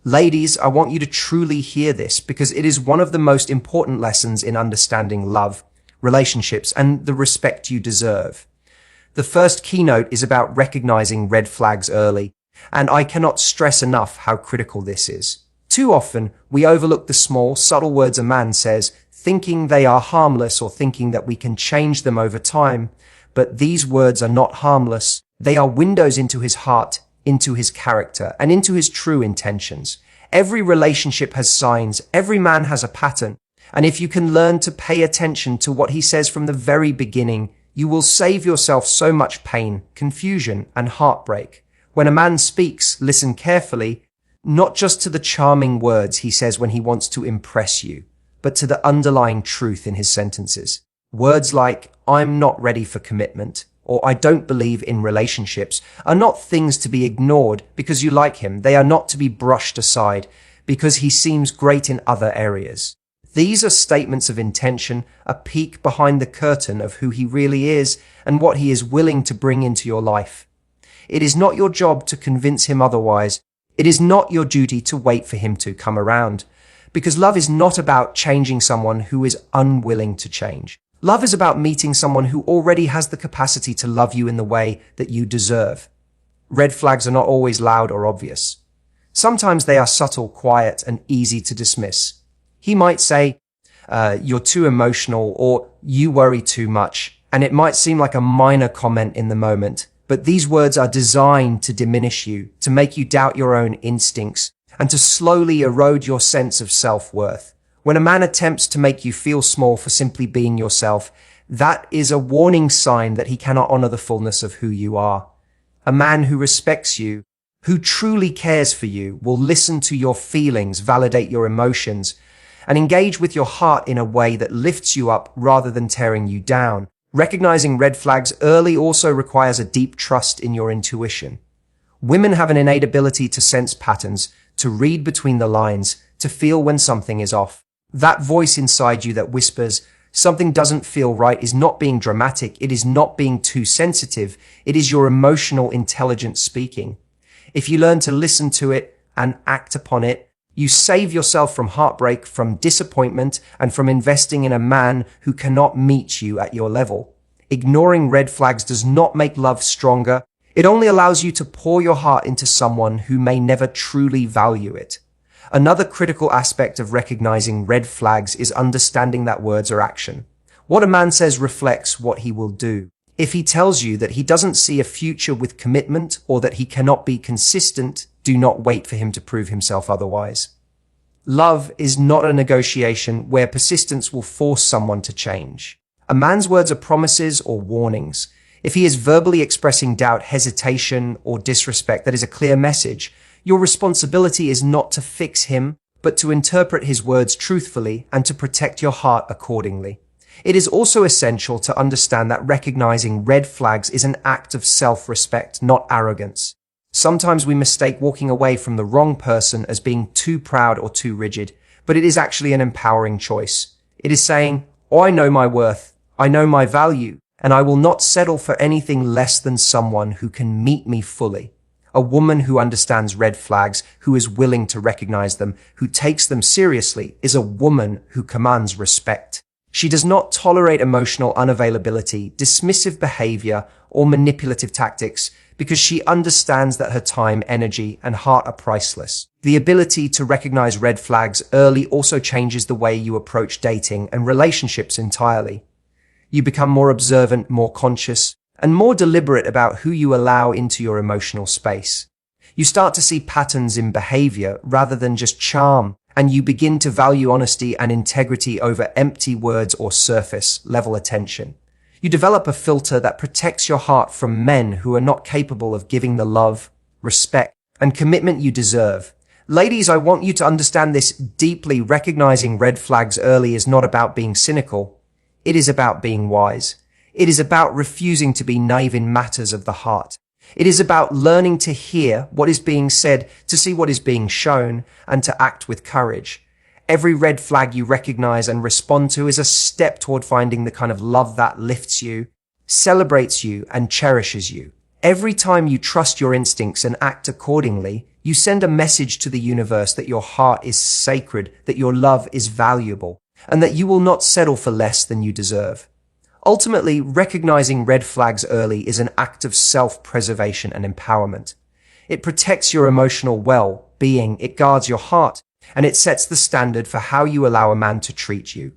Ladies, I want you to truly hear this because it is one of the most important lessons in understanding love, relationships, and the respect you deserve. The first keynote is about recognizing red flags early, and I cannot stress enough how critical this is. Too often, we overlook the small, subtle words a man says, thinking they are harmless or thinking that we can change them over time. But these words are not harmless. They are windows into his heart, into his character, and into his true intentions. Every relationship has signs. Every man has a pattern. And if you can learn to pay attention to what he says from the very beginning, you will save yourself so much pain, confusion, and heartbreak. When a man speaks, listen carefully, not just to the charming words he says when he wants to impress you, but to the underlying truth in his sentences. Words like, "I'm not ready for commitment," or "I don't believe in relationships," are not things to be ignored because you like him. They are not to be brushed aside because he seems great in other areas. These are statements of intention, a peek behind the curtain of who he really is and what he is willing to bring into your life. It is not your job to convince him otherwise. It is not your duty to wait for him to come around, because love is not about changing someone who is unwilling to change. Love is about meeting someone who already has the capacity to love you in the way that you deserve. Red flags are not always loud or obvious. Sometimes they are subtle, quiet, and easy to dismiss. He might say, "You're too emotional," or "You worry too much," and it might seem like a minor comment in the moment. But these words are designed to diminish you, to make you doubt your own instincts, and to slowly erode your sense of self-worth. When a man attempts to make you feel small for simply being yourself, that is a warning sign that he cannot honor the fullness of who you are. A man who respects you, who truly cares for you, will listen to your feelings, validate your emotions, and engage with your heart in a way that lifts you up rather than tearing you down. Recognizing red flags early also requires a deep trust in your intuition. Women have an innate ability to sense patterns, to read between the lines, to feel when something is off. That voice inside you that whispers, "Something doesn't feel right," is not being dramatic. It is not being too sensitive. It is your emotional intelligence speaking. If you learn to listen to it and act upon it, you save yourself from heartbreak, from disappointment, and from investing in a man who cannot meet you at your level. Ignoring red flags does not make love stronger. It only allows you to pour your heart into someone who may never truly value it. Another critical aspect of recognizing red flags is understanding that words are action. What a man says reflects what he will do. If he tells you that he doesn't see a future with commitment or that he cannot be consistent, do not wait for him to prove himself otherwise. Love is not a negotiation where persistence will force someone to change. A man's words are promises or warnings. If he is verbally expressing doubt, hesitation, or disrespect, that is a clear message. Your responsibility is not to fix him, but to interpret his words truthfully and to protect your heart accordingly. It is also essential to understand that recognizing red flags is an act of self-respect, not arrogance. Sometimes we mistake walking away from the wrong person as being too proud or too rigid, but it is actually an empowering choice. It is saying, "Oh, I know my worth, I know my value, and I will not settle for anything less than someone who can meet me fully." A woman who understands red flags, who is willing to recognize them, who takes them seriously, is a woman who commands respect. She does not tolerate emotional unavailability, dismissive behavior, or manipulative tactics because she understands that her time, energy, and heart are priceless. The ability to recognize red flags early also changes the way you approach dating and relationships entirely. You become more observant, more conscious, and more deliberate about who you allow into your emotional space. You start to see patterns in behavior rather than just charm, and you begin to value honesty and integrity over empty words or surface-level attention. You develop a filter that protects your heart from men who are not capable of giving the love, respect, and commitment you deserve. Ladies, I want you to understand this deeply. Recognizing red flags early is not about being cynical. It is about being wise. It is about refusing to be naive in matters of the heart. It is about learning to hear what is being said, to see what is being shown, and to act with courage. Every red flag you recognize and respond to is a step toward finding the kind of love that lifts you, celebrates you, and cherishes you. Every time you trust your instincts and act accordingly, You send a message to the universe that your heart is sacred, that your love is valuable, and that you will not settle for less than you deserve. Ultimately, recognizing red flags early is an act of self-preservation and empowerment. It protects your emotional well-being, it guards your heart, and it sets the standard for how you allow a man to treat you.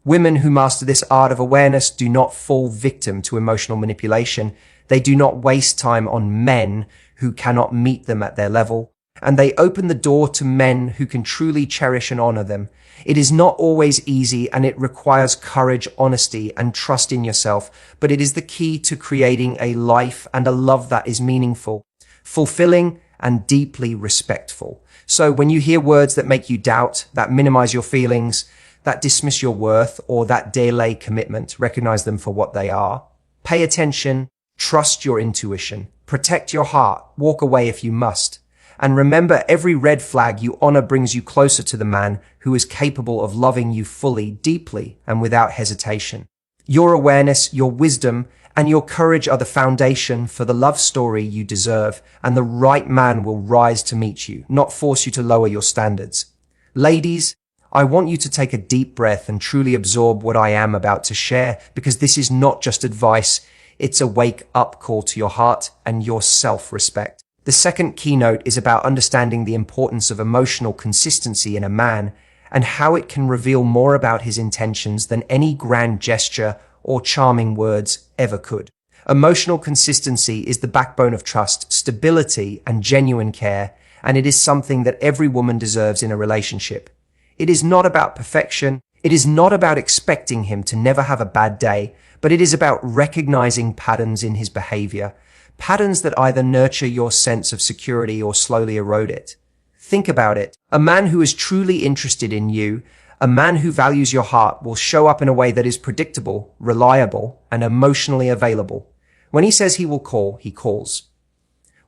Women who master this art of awareness do not fall victim to emotional manipulation. They do not waste time on men who cannot meet them at their level, and they open the door to men who can truly cherish and honor them. It is not always easy, and it requires courage, honesty, and trust in yourself, but it is the key to creating a life and a love that is meaningful, fulfilling, and deeply respectful. So when you hear words that make you doubt, that minimize your feelings, that dismiss your worth, or that delay commitment, recognize them for what they are. Pay attention, trust your intuition, protect your heart, walk away if you must. And remember, every red flag you honor brings you closer to the man who is capable of loving you fully, deeply, and without hesitation. Your awareness, your wisdom, and your courage are the foundation for the love story you deserve, and the right man will rise to meet you, not force you to lower your standards. Ladies, I want you to take a deep breath and truly absorb what I am about to share, because this is not just advice, it's a wake-up call to your heart and your self-respect. The second keynote is about understanding the importance of emotional consistency in a man and how it can reveal more about his intentions than any grand gesture or charming words ever could. Emotional consistency is the backbone of trust, stability, and genuine care, and it is something that every woman deserves in a relationship. It is not about perfection. It is not about expecting him to never have a bad day, but it is about recognizing patterns in his behavior, patterns that either nurture your sense of security or slowly erode it. Think about it. A man who is truly interested in you, a man who values your heart, will show up in a way that is predictable, reliable, and emotionally available. When he says he will call, he calls.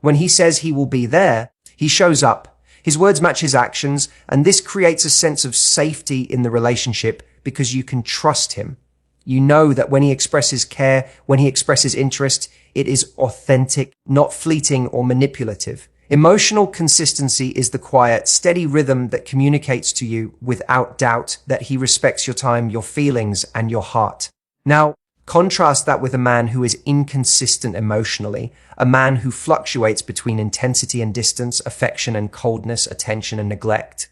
When he says he will be there, he shows up. His words match his actions, and this creates a sense of safety in the relationship because you can trust him. You know that when he expresses care, when he expresses interest, it is authentic, not fleeting or manipulative. Emotional consistency is the quiet, steady rhythm that communicates to you without doubt that he respects your time, your feelings, and your heart. Now, contrast that with a man who is inconsistent emotionally, a man who fluctuates between intensity and distance, affection and coldness, attention and neglect.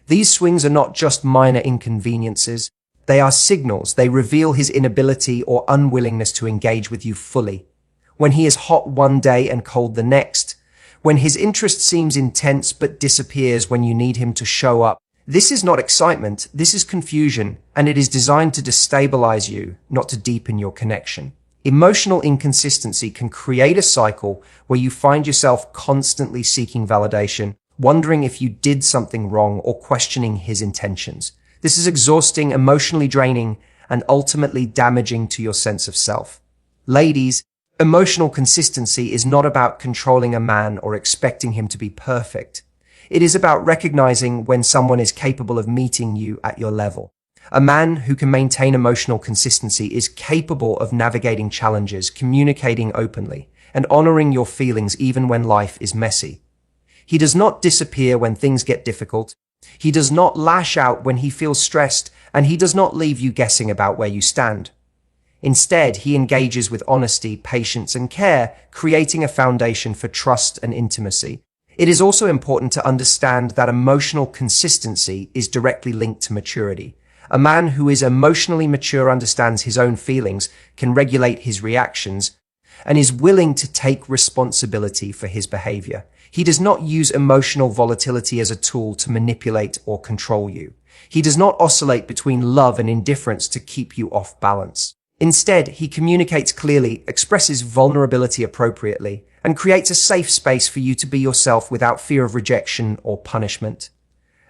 These swings are not just minor inconveniences. They are signals. They reveal his inability or unwillingness to engage with you fully. When he is hot one day and cold the next, when his interest seems intense but disappears when you need him to show up, this is not excitement, this is confusion, and it is designed to destabilize you, not to deepen your connection. Emotional inconsistency can create a cycle where you find yourself constantly seeking validation, wondering if you did something wrong or questioning his intentions. This is exhausting, emotionally draining, and ultimately damaging to your sense of self. Ladies, emotional consistency is not about controlling a man or expecting him to be perfect. It is about recognizing when someone is capable of meeting you at your level. A man who can maintain emotional consistency is capable of navigating challenges, communicating openly, and honoring your feelings even when life is messy. He does not disappear when things get difficult. He does not lash out when he feels stressed, and he does not leave you guessing about where you stand. Instead, he engages with honesty, patience, and care, creating a foundation for trust and intimacy. It is also important to understand that emotional consistency is directly linked to maturity. A man who is emotionally mature understands his own feelings, can regulate his reactions, and is willing to take responsibility for his behavior. He does not use emotional volatility as a tool to manipulate or control you. He does not oscillate between love and indifference to keep you off balance. Instead, he communicates clearly, expresses vulnerability appropriately, and creates a safe space for you to be yourself without fear of rejection or punishment.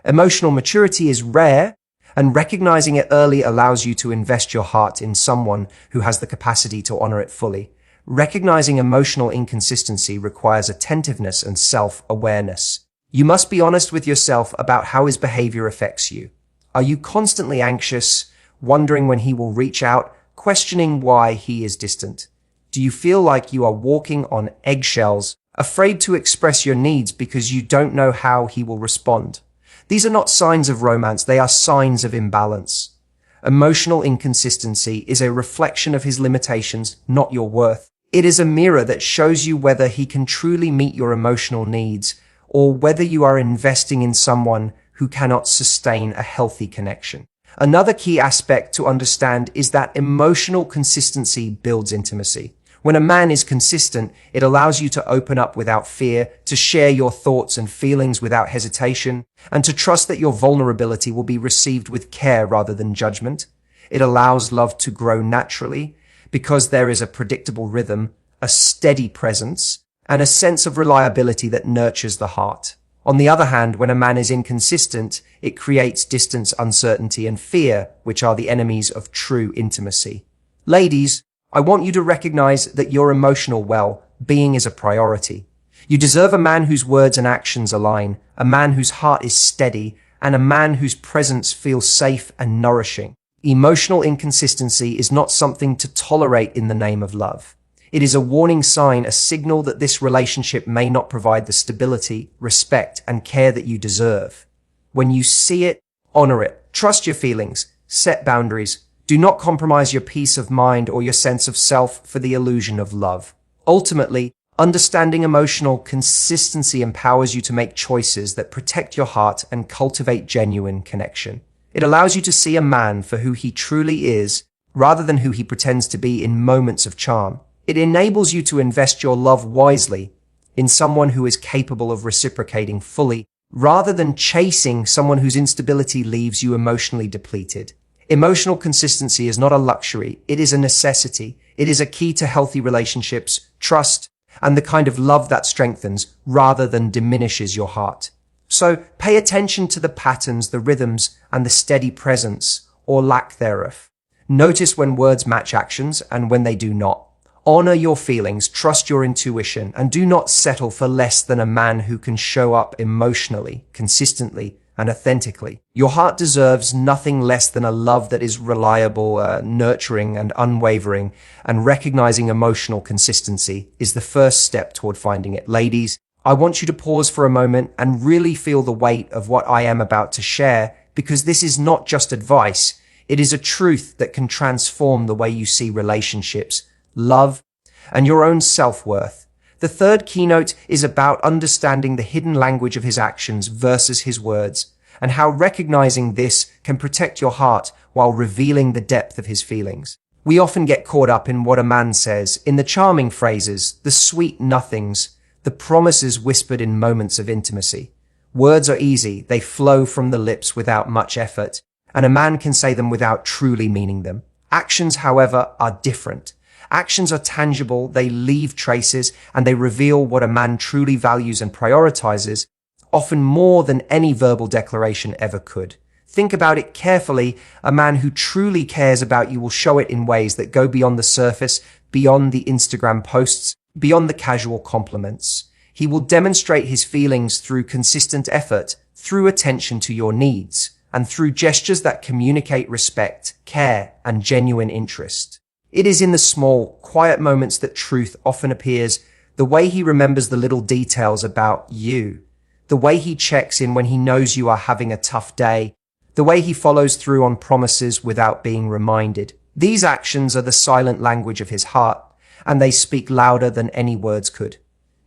Emotional maturity is rare, and recognizing it early allows you to invest your heart in someone who has the capacity to honor it fully. Recognizing emotional inconsistency requires attentiveness and self-awareness. You must be honest with yourself about how his behavior affects you. Are you constantly anxious, wondering when he will reach out, questioning why he is distant? Do you feel like you are walking on eggshells afraid to express your needs because you don't know how he will respond. These are not signs of romance, they are signs of imbalance. Emotional inconsistency is a reflection of his limitations, not your worth. It is a mirror that shows you whether he can truly meet your emotional needs or whether you are investing in someone who cannot sustain a healthy connection. Another key aspect to understand is that emotional consistency builds intimacy. When a man is consistent, it allows you to open up without fear, to share your thoughts and feelings without hesitation, and to trust that your vulnerability will be received with care rather than judgment. It allows love to grow naturally because there is a predictable rhythm, a steady presence, and a sense of reliability that nurtures the heart. On the other hand, when a man is inconsistent, it creates distance, uncertainty, and fear, which are the enemies of true intimacy. Ladies, I want you to recognize that your emotional well-being is a priority. You deserve a man whose words and actions align, a man whose heart is steady, and a man whose presence feels safe and nourishing. Emotional inconsistency is not something to tolerate in the name of love. It is a warning sign, a signal that this relationship may not provide the stability, respect, and care that you deserve. When you see it, honor it. Trust your feelings. Set boundaries. Do not compromise your peace of mind or your sense of self for the illusion of love. Ultimately, understanding emotional consistency empowers you to make choices that protect your heart and cultivate genuine connection. It allows you to see a man for who he truly is, rather than who he pretends to be in moments of charm. It enables you to invest your love wisely in someone who is capable of reciprocating fully, rather than chasing someone whose instability leaves you emotionally depleted. Emotional consistency is not a luxury, it is a necessity. It is a key to healthy relationships, trust, and the kind of love that strengthens rather than diminishes your heart. So pay attention to the patterns, the rhythms, and the steady presence, or lack thereof. Notice when words match actions and when they do not. Honor your feelings, trust your intuition, and do not settle for less than a man who can show up emotionally, consistently, and authentically. Your heart deserves nothing less than a love that is reliable, nurturing, and unwavering, and recognizing emotional consistency is the first step toward finding it. Ladies, I want you to pause for a moment and really feel the weight of what I am about to share, because this is not just advice. It is a truth that can transform the way you see relationships, love, and your own self-worth. The third keynote is about understanding the hidden language of his actions versus his words, and how recognizing this can protect your heart while revealing the depth of his feelings. We often get caught up in what a man says, in the charming phrases, the sweet nothings, the promises whispered in moments of intimacy. Words are easy, they flow from the lips without much effort, and a man can say them without truly meaning them. Actions, however, are different. Actions are tangible, they leave traces, and they reveal what a man truly values and prioritizes, often more than any verbal declaration ever could. Think about it carefully. A man who truly cares about you will show it in ways that go beyond the surface, beyond the Instagram posts, beyond the casual compliments. He will demonstrate his feelings through consistent effort, through attention to your needs, and through gestures that communicate respect, care, and genuine interest. It is in the small, quiet moments that truth often appears, the way he remembers the little details about you, the way he checks in when he knows you are having a tough day, the way he follows through on promises without being reminded. These actions are the silent language of his heart, and they speak louder than any words could.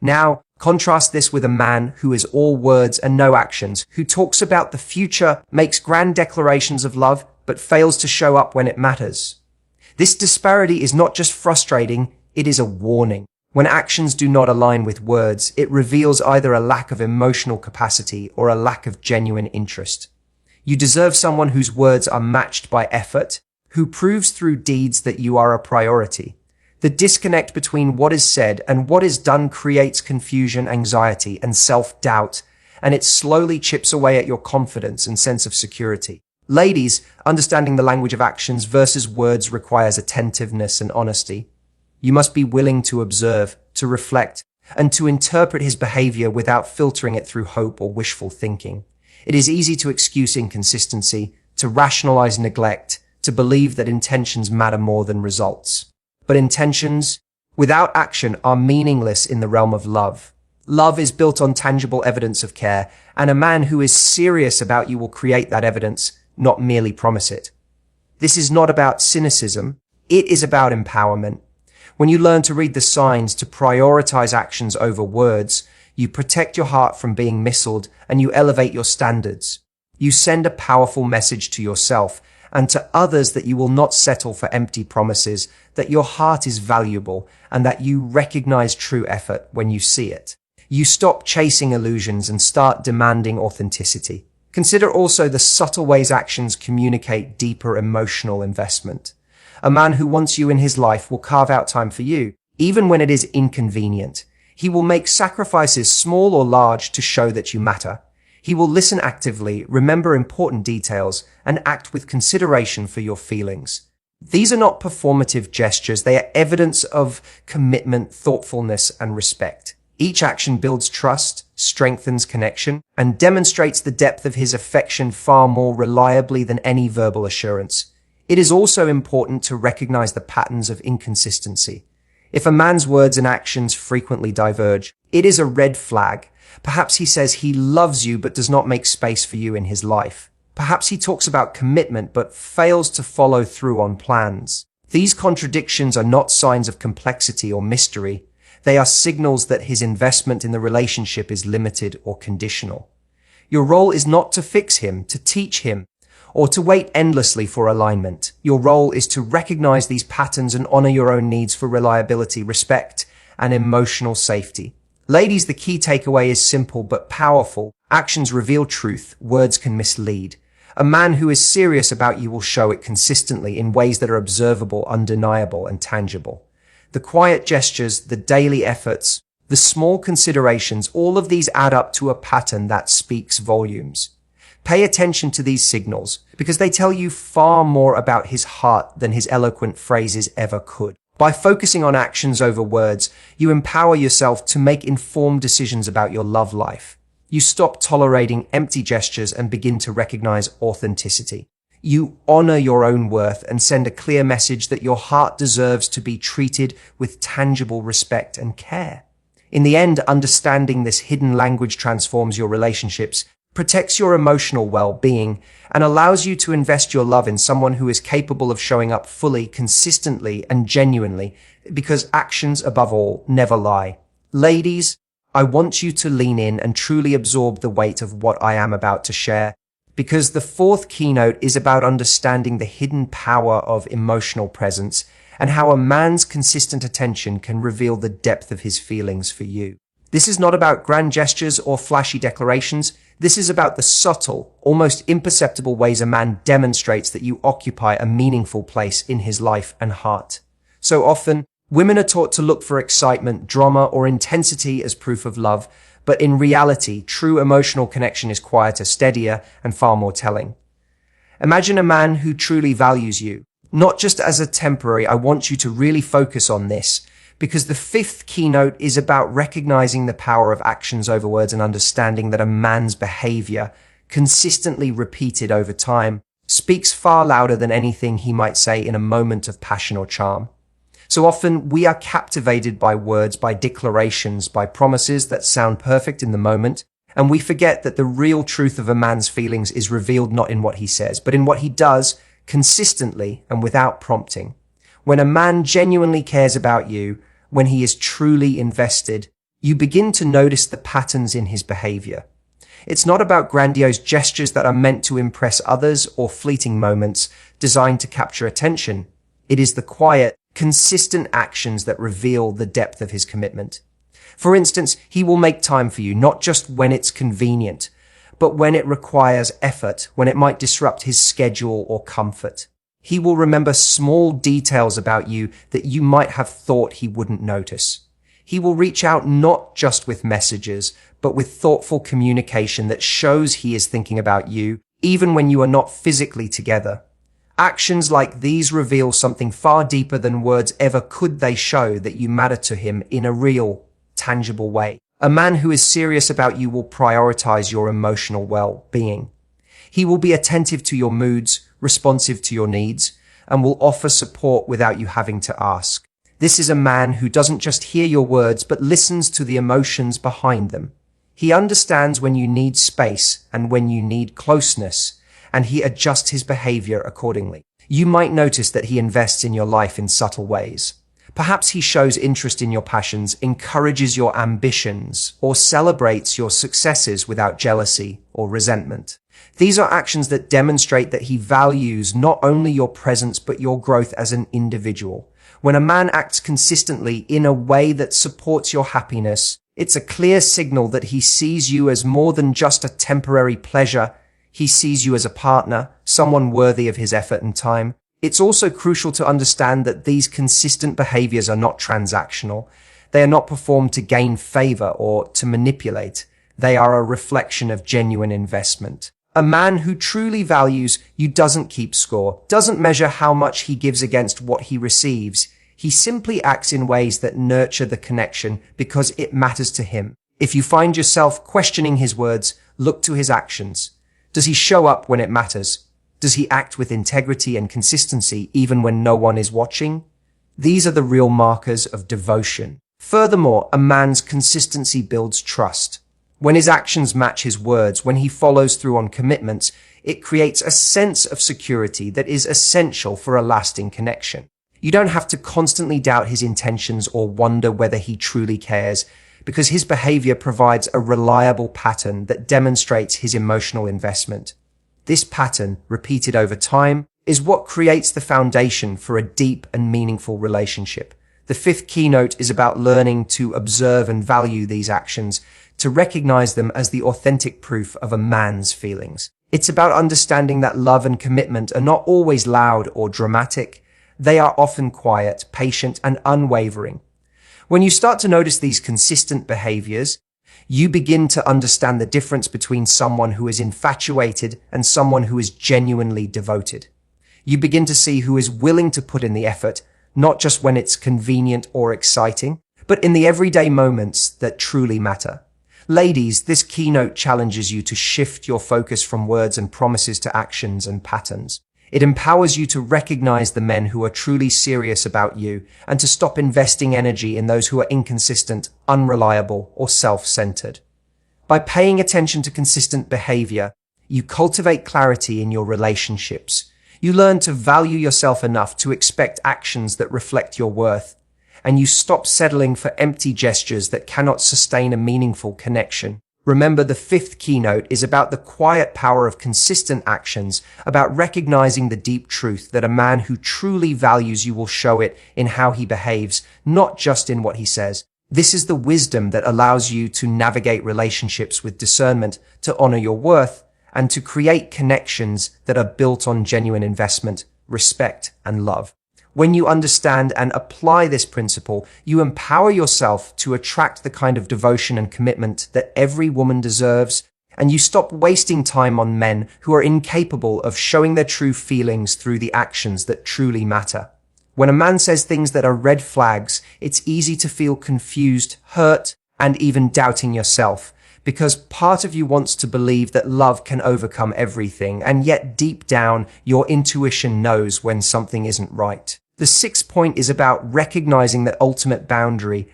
Now, contrast this with a man who is all words and no actions, who talks about the future, makes grand declarations of love, but fails to show up when it matters. This disparity is not just frustrating, it is a warning. When actions do not align with words, it reveals either a lack of emotional capacity or a lack of genuine interest. You deserve someone whose words are matched by effort, who proves through deeds that you are a priority. The disconnect between what is said and what is done creates confusion, anxiety, and self-doubt, and it slowly chips away at your confidence and sense of security. Ladies, understanding the language of actions versus words requires attentiveness and honesty. You must be willing to observe, to reflect, and to interpret his behavior without filtering it through hope or wishful thinking. It is easy to excuse inconsistency, to rationalize neglect, to believe that intentions matter more than results. But intentions without action are meaningless in the realm of love. Love is built on tangible evidence of care, and a man who is serious about you will create that evidence, not merely promise it. This is not about cynicism. It is about empowerment. When you learn to read the signs, to prioritize actions over words, you protect your heart from being missiled and you elevate your standards. You send a powerful message to yourself and to others that you will not settle for empty promises, that your heart is valuable and that you recognize true effort when you see it. You stop chasing illusions and start demanding authenticity. Consider also the subtle ways actions communicate deeper emotional investment. A man who wants you in his life will carve out time for you, even when it is inconvenient. He will make sacrifices, small or large, to show that you matter. He will listen actively, remember important details, and act with consideration for your feelings. These are not performative gestures. They are evidence of commitment, thoughtfulness, and respect. Each action builds trust, strengthens connection, and demonstrates the depth of his affection far more reliably than any verbal assurance. It is also important to recognize the patterns of inconsistency. If a man's words and actions frequently diverge, it is a red flag. Perhaps he says he loves you but does not make space for you in his life. Perhaps he talks about commitment but fails to follow through on plans. These contradictions are not signs of complexity or mystery. They are signals that his investment in the relationship is limited or conditional. Your role is not to fix him, to teach him, or to wait endlessly for alignment. Your role is to recognize these patterns and honor your own needs for reliability, respect, and emotional safety. Ladies, the key takeaway is simple but powerful. Actions reveal truth, words can mislead. A man who is serious about you will show it consistently in ways that are observable, undeniable, and tangible. The quiet gestures, the daily efforts, the small considerations, all of these add up to a pattern that speaks volumes. Pay attention to these signals because they tell you far more about his heart than his eloquent phrases ever could. By focusing on actions over words, you empower yourself to make informed decisions about your love life. You stop tolerating empty gestures and begin to recognize authenticity. You honor your own worth and send a clear message that your heart deserves to be treated with tangible respect and care. In the end, understanding this hidden language transforms your relationships, protects your emotional well-being, and allows you to invest your love in someone who is capable of showing up fully, consistently, and genuinely, because actions, above all, never lie. Ladies, I want you to lean in and truly absorb the weight of what I am about to share, because the fourth keynote is about understanding the hidden power of emotional presence and how a man's consistent attention can reveal the depth of his feelings for you. This is not about grand gestures or flashy declarations. This is about the subtle, almost imperceptible ways a man demonstrates that you occupy a meaningful place in his life and heart. So often, women are taught to look for excitement, drama, or intensity as proof of love, but in reality, true emotional connection is quieter, steadier, and far more telling. Imagine a man who truly values you, not just as a temporary. I want you to really focus on this, because the fifth keynote is about recognizing the power of actions over words and understanding that a man's behavior, consistently repeated over time, speaks far louder than anything he might say in a moment of passion or charm. So often we are captivated by words, by declarations, by promises that sound perfect in the moment, and we forget that the real truth of a man's feelings is revealed not in what he says, but in what he does consistently and without prompting. When a man genuinely cares about you, when he is truly invested, you begin to notice the patterns in his behavior. It's not about grandiose gestures that are meant to impress others or fleeting moments designed to capture attention. It is the quiet, consistent actions that reveal the depth of his commitment. For instance, he will make time for you, not just when it's convenient, but when it requires effort, when it might disrupt his schedule or comfort. He will remember small details about you that you might have thought he wouldn't notice. He will reach out not just with messages, but with thoughtful communication that shows he is thinking about you, even when you are not physically together. Actions like these reveal something far deeper than words ever could. They show that you matter to him in a real, tangible way. A man who is serious about you will prioritize your emotional well-being. He will be attentive to your moods, responsive to your needs, and will offer support without you having to ask. This is a man who doesn't just hear your words, but listens to the emotions behind them. He understands when you need space and when you need closeness, and he adjusts his behavior accordingly. You might notice that he invests in your life in subtle ways. Perhaps he shows interest in your passions, encourages your ambitions, or celebrates your successes without jealousy or resentment. These are actions that demonstrate that he values not only your presence, but your growth as an individual. When a man acts consistently in a way that supports your happiness, it's a clear signal that he sees you as more than just a temporary pleasure. He sees you as a partner, someone worthy of his effort and time. It's also crucial to understand that these consistent behaviors are not transactional. They are not performed to gain favor or to manipulate. They are a reflection of genuine investment. A man who truly values you doesn't keep score, doesn't measure how much he gives against what he receives. He simply acts in ways that nurture the connection because it matters to him. If you find yourself questioning his words, look to his actions. Does he show up when it matters? Does he act with integrity and consistency even when no one is watching? These are the real markers of devotion. Furthermore, a man's consistency builds trust. When his actions match his words, when he follows through on commitments, it creates a sense of security that is essential for a lasting connection. You don't have to constantly doubt his intentions or wonder whether he truly cares, because his behavior provides a reliable pattern that demonstrates his emotional investment. This pattern, repeated over time, is what creates the foundation for a deep and meaningful relationship. The fifth keynote is about learning to observe and value these actions, to recognize them as the authentic proof of a man's feelings. It's about understanding that love and commitment are not always loud or dramatic. They are often quiet, patient, and unwavering. When you start to notice these consistent behaviors, you begin to understand the difference between someone who is infatuated and someone who is genuinely devoted. You begin to see who is willing to put in the effort, not just when it's convenient or exciting, but in the everyday moments that truly matter. Ladies, this keynote challenges you to shift your focus from words and promises to actions and patterns. It empowers you to recognize the men who are truly serious about you and to stop investing energy in those who are inconsistent, unreliable, or self-centered. By paying attention to consistent behavior, you cultivate clarity in your relationships. You learn to value yourself enough to expect actions that reflect your worth, and you stop settling for empty gestures that cannot sustain a meaningful connection. Remember, the fifth keynote is about the quiet power of consistent actions, about recognizing the deep truth that a man who truly values you will show it in how he behaves, not just in what he says. This is the wisdom that allows you to navigate relationships with discernment, to honor your worth, and to create connections that are built on genuine investment, respect, and love. When you understand and apply this principle, you empower yourself to attract the kind of devotion and commitment that every woman deserves, and you stop wasting time on men who are incapable of showing their true feelings through the actions that truly matter. When a man says things that are red flags, it's easy to feel confused, hurt, and even doubting yourself, because part of you wants to believe that love can overcome everything, and yet deep down, your intuition knows when something isn't right. The sixth point is about recognizing that ultimate boundary,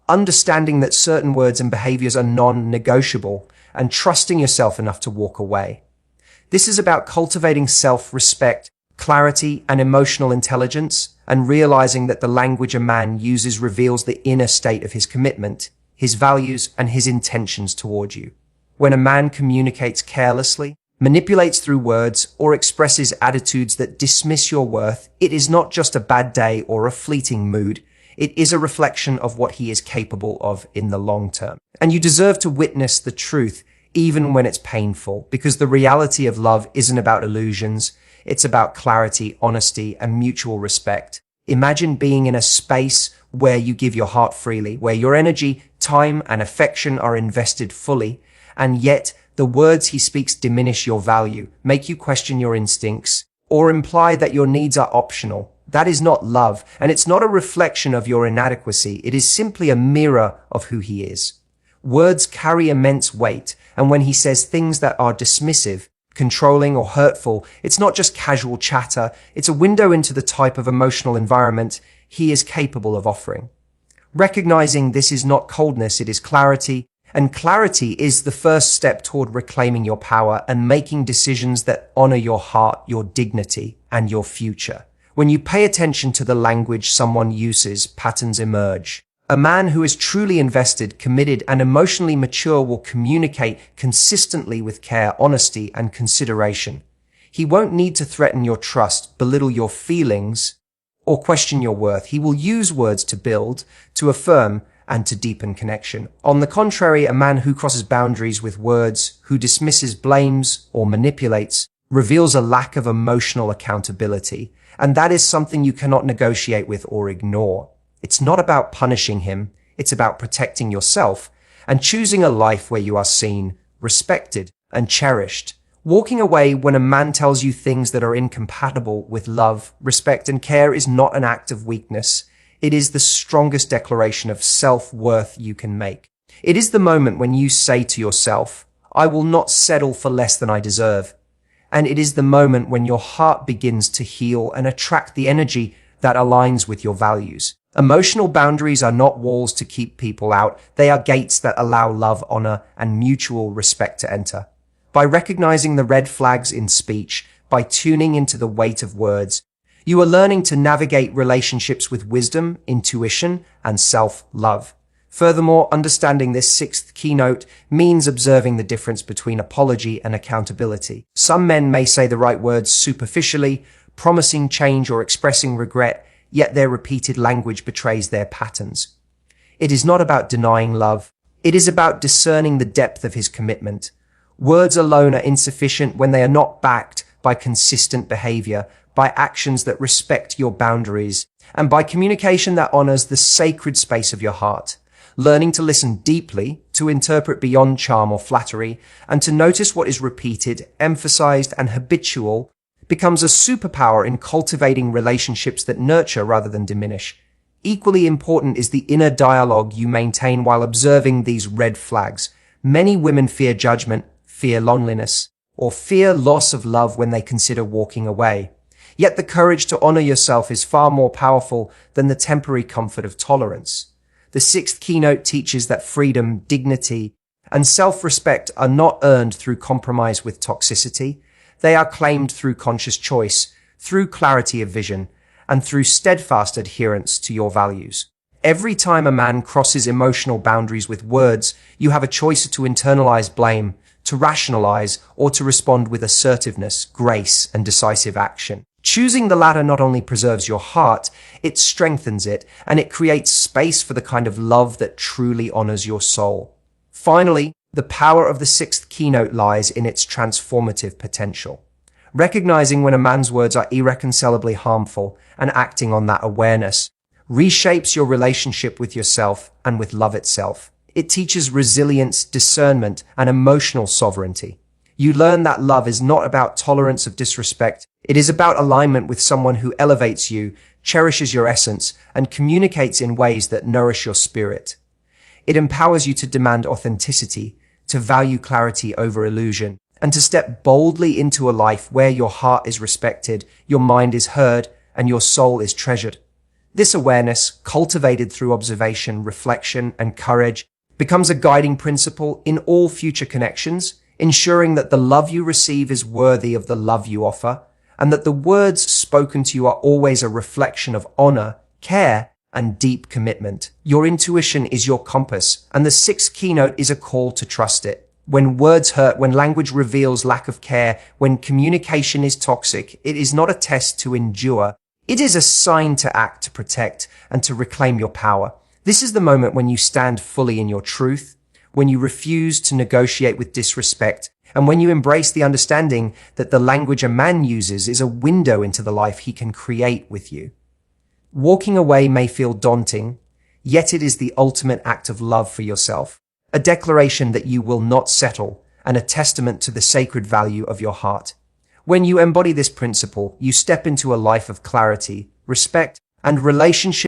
understanding that certain words and behaviors are non-negotiable, and trusting yourself enough to walk away. This is about cultivating self-respect, clarity, and emotional intelligence, and realizing that the language a man uses reveals the inner state of his commitment, his values, and his intentions toward you. When a man communicates carelessly, manipulates through words, or expresses attitudes that dismiss your worth, it is not just a bad day or a fleeting mood. It is a reflection of what he is capable of in the long term. And you deserve to witness the truth, even when it's painful, because the reality of love isn't about illusions. It's about clarity, honesty, and mutual respect. Imagine being in a space where you give your heart freely, where your energy, time, and affection are invested fully, and yet the words he speaks diminish your value, make you question your instincts, or imply that your needs are optional. That is not love, and it's not a reflection of your inadequacy. It is simply a mirror of who he is. Words carry immense weight, and when he says things that are dismissive, controlling, or hurtful, it's not just casual chatter. It's a window into the type of emotional environment he is capable of offering. Recognizing this is not coldness, it is clarity, and clarity is the first step toward reclaiming your power and making decisions that honor your heart, your dignity, and your future. When you pay attention to the language someone uses, patterns emerge. A man who is truly invested, committed, and emotionally mature will communicate consistently with care, honesty, and consideration. He won't need to threaten your trust, belittle your feelings, or question your worth. He will use words to build, to affirm, and to deepen connection. On the contrary, a man who crosses boundaries with words, who dismisses, blames, or manipulates, reveals a lack of emotional accountability, and that is something you cannot negotiate with or ignore. It's not about punishing him, it's about protecting yourself and choosing a life where you are seen, respected, and cherished. Walking away when a man tells you things that are incompatible with love, respect, and care is not an act of weakness. It is the strongest declaration of self-worth you can make. It is the moment when you say to yourself, I will not settle for less than I deserve. And it is the moment when your heart begins to heal and attract the energy that aligns with your values. Emotional boundaries are not walls to keep people out. They are gates that allow love, honor, and mutual respect to enter. By recognizing the red flags in speech, by tuning into the weight of words, you are learning to navigate relationships with wisdom, intuition, and self-love. Furthermore, understanding this sixth keynote means observing the difference between apology and accountability. Some men may say the right words superficially, promising change or expressing regret, yet their repeated language betrays their patterns. It is not about denying love. It is about discerning the depth of his commitment. Words alone are insufficient when they are not backed by consistent behavior, by actions that respect your boundaries, and by communication that honors the sacred space of your heart. Learning to listen deeply, to interpret beyond charm or flattery, and to notice what is repeated, emphasized, and habitual becomes a superpower in cultivating relationships that nurture rather than diminish. Equally important is the inner dialogue you maintain while observing these red flags. Many women fear judgment, fear loneliness, or fear loss of love when they consider walking away. Yet the courage to honor yourself is far more powerful than the temporary comfort of tolerance. The sixth keynote teaches that freedom, dignity, and self-respect are not earned through compromise with toxicity. They are claimed through conscious choice, through clarity of vision, and through steadfast adherence to your values. Every time a man crosses emotional boundaries with words, you have a choice to internalize blame, to rationalize, or to respond with assertiveness, grace, and decisive action. Choosing the latter not only preserves your heart, it strengthens it, and it creates space for the kind of love that truly honors your soul. Finally, the power of the sixth keynote lies in its transformative potential. Recognizing when a man's words are irreconcilably harmful and acting on that awareness reshapes your relationship with yourself and with love itself. It teaches resilience, discernment, and emotional sovereignty. You learn that love is not about tolerance of disrespect. It is about alignment with someone who elevates you, cherishes your essence, and communicates in ways that nourish your spirit. It empowers you to demand authenticity, to value clarity over illusion, and to step boldly into a life where your heart is respected, your mind is heard, and your soul is treasured. This awareness, cultivated through observation, reflection, and courage, becomes a guiding principle in all future connections, ensuring that the love you receive is worthy of the love you offer, and that the words spoken to you are always a reflection of honor, care, and deep commitment. Your intuition is your compass, and the sixth keynote is a call to trust it. When words hurt, when language reveals lack of care, when communication is toxic, it is not a test to endure. It is a sign to act, to protect, and to reclaim your power. This is the moment when you stand fully in your truth, when you refuse to negotiate with disrespect, and when you embrace the understanding that the language a man uses is a window into the life he can create with you. Walking away may feel daunting, yet it is the ultimate act of love for yourself, a declaration that you will not settle, and a testament to the sacred value of your heart. When you embody this principle, you step into a life of clarity, respect, and relationship